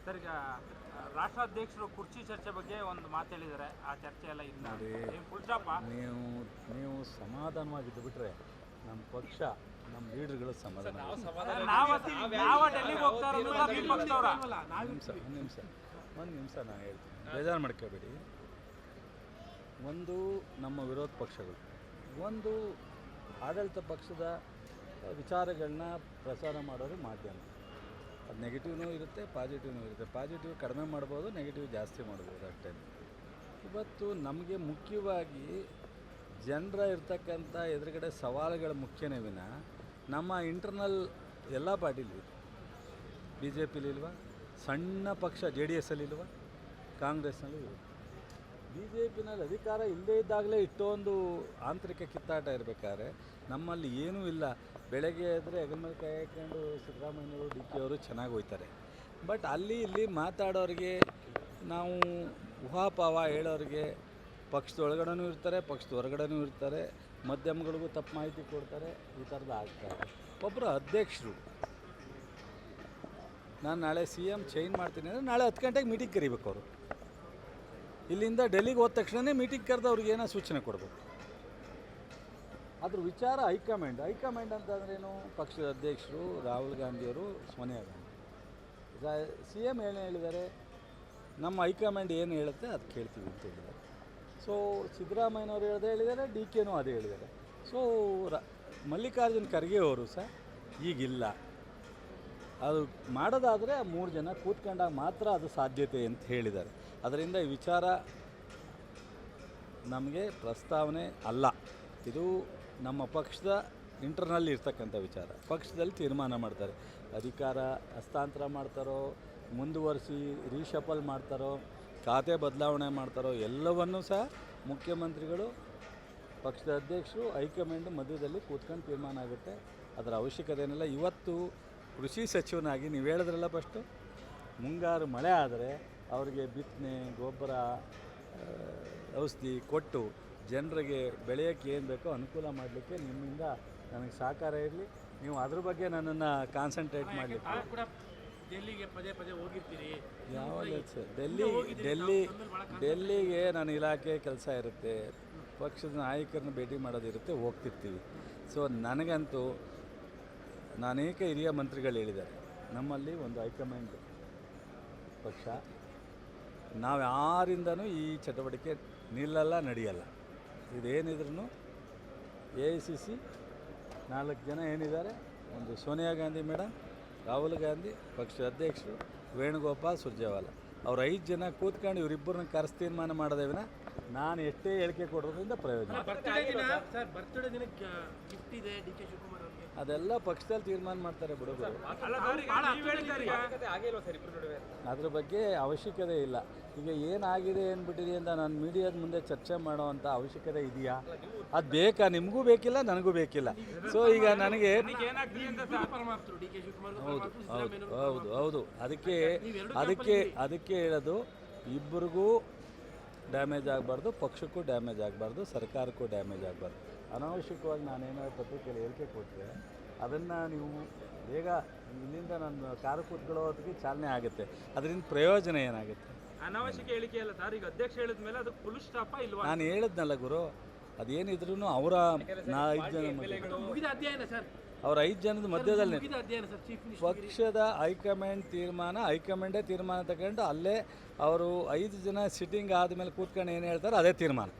Sir, ಈಗ ರಾಷ್ಟ್ರಾಧ್ಯಕ್ಷರು ಕುರ್ಚಿ ಚರ್ಚೆ ಬಗ್ಗೆ ಒಂದು ಮಾತು ಹೇಳಿದ್ದಾರೆ. ಆ ಚರ್ಚೆ ಎಲ್ಲ ಇಲ್ಲ, ಫುಲ್ ಸ್ಟಾಪ್. ನೀವು ಸಮಾಧಾನವಾಗಿದ್ದು ಬಿಟ್ರೆ ನಮ್ಮ ಪಕ್ಷ, ನಮ್ಮ ಲೀಡರ್ಗಳು ಸಮಾಧಾನ. ಒಂದು ನಿಮಿಷ ನಾನು ಹೇಳ್ತೀನಿ, ಬೇಜಾರು ಮಾಡ್ಕೋಬೇಡಿ. ಒಂದು ನಮ್ಮ ವಿರೋಧ ಪಕ್ಷಗಳು, ಒಂದು ಆಡಳಿತ ಪಕ್ಷದ ವಿಚಾರಗಳನ್ನ ಪ್ರಸಾರ ಮಾಡೋರು ಮಾಧ್ಯಮ. ಅದು ನೆಗೆಟಿವ್ನೂ ಇರುತ್ತೆ, ಪಾಸಿಟಿವ್ನೂ ಇರುತ್ತೆ. ಪಾಸಿಟಿವ್ ಕಡಿಮೆ ಮಾಡ್ಬೋದು, ನೆಗೆಟಿವ್ ಜಾಸ್ತಿ ಮಾಡ್ಬೋದು ಅಷ್ಟೇ. ಇವತ್ತು ನಮಗೆ ಮುಖ್ಯವಾಗಿ ಜನರ ಇರ್ತಕ್ಕಂಥ ಎದುರುಗಡೆ ಸವಾಲುಗಳ ಮುಖ್ಯನೇ ವಿನ ನಮ್ಮ ಇಂಟರ್ನಲ್ ಎಲ್ಲ ಪಾರ್ಟಿಲಿ, ಬಿ ಜೆ ಪಿಲಿ ಇಲ್ವಾ, ಸಣ್ಣ ಪಕ್ಷ JDS ಅಲ್ಲಿ ಇಲ್ವಾ, ಕಾಂಗ್ರೆಸ್ನಲ್ಲಿ ಇಲ್ವಾ. ಬಿ ಜೆ ಪಿನಲ್ಲಿ ಅಧಿಕಾರ ಇಲ್ಲದೇ ಇದ್ದಾಗಲೇ ಇಷ್ಟೊಂದು ಆಂತರಿಕ ಕಿತ್ತಾಟ ಇರಬೇಕಾದ್ರೆ ನಮ್ಮಲ್ಲಿ ಏನೂ ಇಲ್ಲ. ಬೆಳಗ್ಗೆ ಎದ್ದರೆ ಹೆಗಲ ಮೇಲೆ ಕೈ ಹಾಕೊಂಡು ಸಿದ್ದರಾಮಯ್ಯವರು DK ಅವರು ಚೆನ್ನಾಗಿ ಹೋಗ್ತಾರೆ. ಬಟ್ ಅಲ್ಲಿ ಇಲ್ಲಿ ಮಾತಾಡೋರಿಗೆ, ನಾವು ಊಹಾಪಾವ ಹೇಳೋರಿಗೆ ಪಕ್ಷದೊಳಗಡೆನೂ ಇರ್ತಾರೆ, ಪಕ್ಷದ ಹೊರಗಡೆನೂ ಇರ್ತಾರೆ, ಮಾಧ್ಯಮಗಳಿಗೂ ತಪ್ಪು ಮಾಹಿತಿ ಕೊಡ್ತಾರೆ. ಈ ಥರದ್ದು ಆಗ್ತಾರೆ. ಒಬ್ಬರು ಅಧ್ಯಕ್ಷರು, ನಾನು ನಾಳೆ CM ಚೇಂಜ್ ಮಾಡ್ತೀನಿ ಅಂದರೆ ನಾಳೆ 10 ಗಂಟೆಗೆ ಮೀಟಿಂಗ್ ಕರಿಬೇಕು. ಅವರು ಇಲ್ಲಿಂದ ಡೆಲ್ಲಿಗೆ ಹೋದ ತಕ್ಷಣವೇ ಮೀಟಿಂಗ್ ಕರೆದು ಅವ್ರಿಗೆ ಏನೋ ಸೂಚನೆ ಕೊಡಬೇಕು. ಅದ್ರ ವಿಚಾರ ಹೈಕಮಾಂಡ್ ಅಂತಂದ್ರೇನು? ಪಕ್ಷದ ಅಧ್ಯಕ್ಷರು ರಾಹುಲ್ ಗಾಂಧಿಯವರು, ಸೋನಿಯಾ ಗಾಂಧಿ. CM ಏನು ಹೇಳಿದ್ದಾರೆ, ನಮ್ಮ ಹೈಕಮಾಂಡ್ ಏನು ಹೇಳುತ್ತೆ ಅದು ಕೇಳ್ತೀವಿ ಅಂತ ಹೇಳಿದ್ದಾರೆ. ಸೊ ಸಿದ್ದರಾಮಯ್ಯನವರು ಹೇಳಿದ್ದಾರೆ, DKನೂ ಅದೇ ಹೇಳಿದ್ದಾರೆ. ಸೊ ಮಲ್ಲಿಕಾರ್ಜುನ್ ಖರ್ಗೆ ಅವರು ಸಹ ಈಗಿಲ್ಲ. ಅದು ಮಾಡೋದಾದರೆ 3 ಜನ ಕೂತ್ಕೊಂಡಾಗ ಮಾತ್ರ ಅದು ಸಾಧ್ಯತೆ ಅಂತ ಹೇಳಿದ್ದಾರೆ. ಅದರಿಂದ ಈ ವಿಚಾರ ನಮಗೆ ಪ್ರಸ್ತಾವನೆ ಅಲ್ಲ. ಇದು ನಮ್ಮ ಪಕ್ಷದ ಇಂಟರ್ನಲ್ಲಿ ಇರ್ತಕ್ಕಂಥ ವಿಚಾರ. ಪಕ್ಷದಲ್ಲಿ ತೀರ್ಮಾನ ಮಾಡ್ತಾರೆ. ಅಧಿಕಾರ ಹಸ್ತಾಂತರ ಮಾಡ್ತಾರೋ, ಮುಂದುವರಿಸಿ ರೀಶಫಲ್ ಮಾಡ್ತಾರೋ, ಖಾತೆ ಬದಲಾವಣೆ ಮಾಡ್ತಾರೋ, ಎಲ್ಲವನ್ನೂ ಸಹ ಮುಖ್ಯಮಂತ್ರಿಗಳು, ಪಕ್ಷದ ಅಧ್ಯಕ್ಷರು, ಹೈಕಮಾಂಡ್ ಮಧ್ಯದಲ್ಲಿ ಕೂತ್ಕೊಂಡು ತೀರ್ಮಾನ ಆಗುತ್ತೆ. ಅದರ ಅವಶ್ಯಕತೆ ಏನಿಲ್ಲ. ಇವತ್ತು ಕೃಷಿ ಸಚಿವನಾಗಿ ನೀವು ಹೇಳಿದ್ರಲ್ಲ, ಫಸ್ಟು ಮುಂಗಾರು ಮಳೆ ಆದರೆ ಅವರಿಗೆ ಬಿತ್ತನೆ, ಗೊಬ್ಬರ, ಔಷಧಿ ಕೊಟ್ಟು ಜನರಿಗೆ ಬೆಳೆಯೋಕ್ಕೆ ಏನು ಬೇಕೋ ಅನುಕೂಲ ಮಾಡಲಿಕ್ಕೆ ನಿಮ್ಮಿಂದ ನನಗೆ ಸಹಕಾರ ಇರಲಿ. ನೀವು ಅದ್ರ ಬಗ್ಗೆ ನನ್ನನ್ನು ಕಾನ್ಸಂಟ್ರೇಟ್ ಮಾಡಲಿಕ್ಕೆ. ಡೆಲ್ಲಿಗೆ ಪದೇ ಹೋಗಿರ್ತೀರಿ? ಯಾವಾಗ ಸರ್, ಡೆಲ್ಲಿಗೆ ನನ್ನ ಇಲಾಖೆ ಕೆಲಸ ಇರುತ್ತೆ, ಪಕ್ಷದ ನಾಯಕರನ್ನ ಭೇಟಿ ಮಾಡೋದಿರುತ್ತೆ, ಹೋಗ್ತಿರ್ತೀವಿ. ಸೊ ನನಗಂತೂ ಅನೇಕ ಹಿರಿಯ ಮಂತ್ರಿಗಳು ಹೇಳಿದ್ದಾರೆ, ನಮ್ಮಲ್ಲಿ ಒಂದು ಹೈಕಮಾಂಡ್ ಪಕ್ಷ, ನಾವು ಯಾರಿಂದನೂ ಈ ಚಟುವಟಿಕೆ ನಿಲ್ಲಲ್ಲ, ನಡೆಯಲ್ಲ. ಇದೇನಿದ್ರೂ AICC 4 ಜನ ಏನಿದ್ದಾರೆ, ಒಂದು ಸೋನಿಯಾ ಗಾಂಧಿ ಮೇಡಮ್, ರಾಹುಲ್ ಗಾಂಧಿ, ಪಕ್ಷದ ಅಧ್ಯಕ್ಷರು ವೇಣುಗೋಪಾಲ್ ಸುರ್ಜೇವಾಲಾ, ಅವ್ರು 5 ಜನ ಕೂತ್ಕೊಂಡು ಇವರಿಬ್ಬರನ್ನ ಕರೆಸಿ ತೀರ್ಮಾನ ಮಾಡೋದೇ ವಿನ ನಾನು ಎಷ್ಟೇ ಹೇಳಿಕೆ ಕೊಡೋದ್ರಿಂದ ಪ್ರಯೋಜನ. ಅದೆಲ್ಲ ಪಕ್ಷದಲ್ಲಿ ತೀರ್ಮಾನ ಮಾಡ್ತಾರೆ ಬಿಡುಗರು. ಅದ್ರ ಬಗ್ಗೆ ಅವಶ್ಯಕತೆ ಇಲ್ಲ. ಈಗ ಏನಾಗಿದೆ ಏನ್ಬಿಟ್ಟಿದೆ ಅಂತ ನಾನು ಮೀಡಿಯಾದ ಮುಂದೆ ಚರ್ಚೆ ಮಾಡೋವಂಥ ಅವಶ್ಯಕತೆ ಇದೆಯಾ? ಅದು ಬೇಕಾ? ನಿಮಗೂ ಬೇಕಿಲ್ಲ, ನನಗೂ ಬೇಕಿಲ್ಲ. ಸೊ ಈಗ ನನಗೆ ಹೌದು ಅದಕ್ಕೆ ಹೇಳೋದು, ಇಬ್ಬರಿಗೂ ಡ್ಯಾಮೇಜ್ ಆಗಬಾರ್ದು, ಪಕ್ಷಕ್ಕೂ ಡ್ಯಾಮೇಜ್ ಆಗಬಾರ್ದು, ಸರ್ಕಾರಕ್ಕೂ ಡ್ಯಾಮೇಜ್ ಆಗಬಾರ್ದು. ಅನಾವಶ್ಯಕವಾಗಿ ನಾನೇನಾದ್ರು ಪತ್ರಿಕೆಯಲ್ಲಿ ಹೇಳಿಕೆ ಕೊಟ್ಟರೆ ಅದನ್ನು ನೀವು ಬೇಗ ಇಲ್ಲಿಂದ ನನ್ನ ಕಾರು ಕೂತ್ಕೊಳ್ಳೋದಕ್ಕೆ ಚಾಲನೆ ಆಗುತ್ತೆ. ಅದರಿಂದ ಪ್ರಯೋಜನ ಏನಾಗುತ್ತೆ? ಅನಾವಶ್ಯಕ ಹೇಳಿಕೆ ಅಲ್ಲ ಸರ್. ಈಗ ಅಧ್ಯಕ್ಷ ಹೇಳಿದ ಮೇಲೆ ಅದು ಫುಲ್ ಸ್ಟಾಪ್ ಇಲ್ವಾ? ನಾನು ಹೇಳಿದ್ನಲ್ಲ ಗುರು, ಅದೇನಿದ್ರು ಅವರ 5 ಜನ ಅವ್ರ 5 ಜನದ ಮಧ್ಯದಲ್ಲಿ ಪಕ್ಷದ ಹೈಕಮಾಂಡ್ ತೀರ್ಮಾನ, ಹೈಕಮಾಂಡೇ ತೀರ್ಮಾನ ತಗೊಂಡು ಅಲ್ಲೇ ಅವರು 5 ಜನ ಸಿಟ್ಟಿಂಗ್ ಆದಮೇಲೆ ಕೂತ್ಕೊಂಡು ಏನು ಹೇಳ್ತಾರೆ ಅದೇ ತೀರ್ಮಾನ.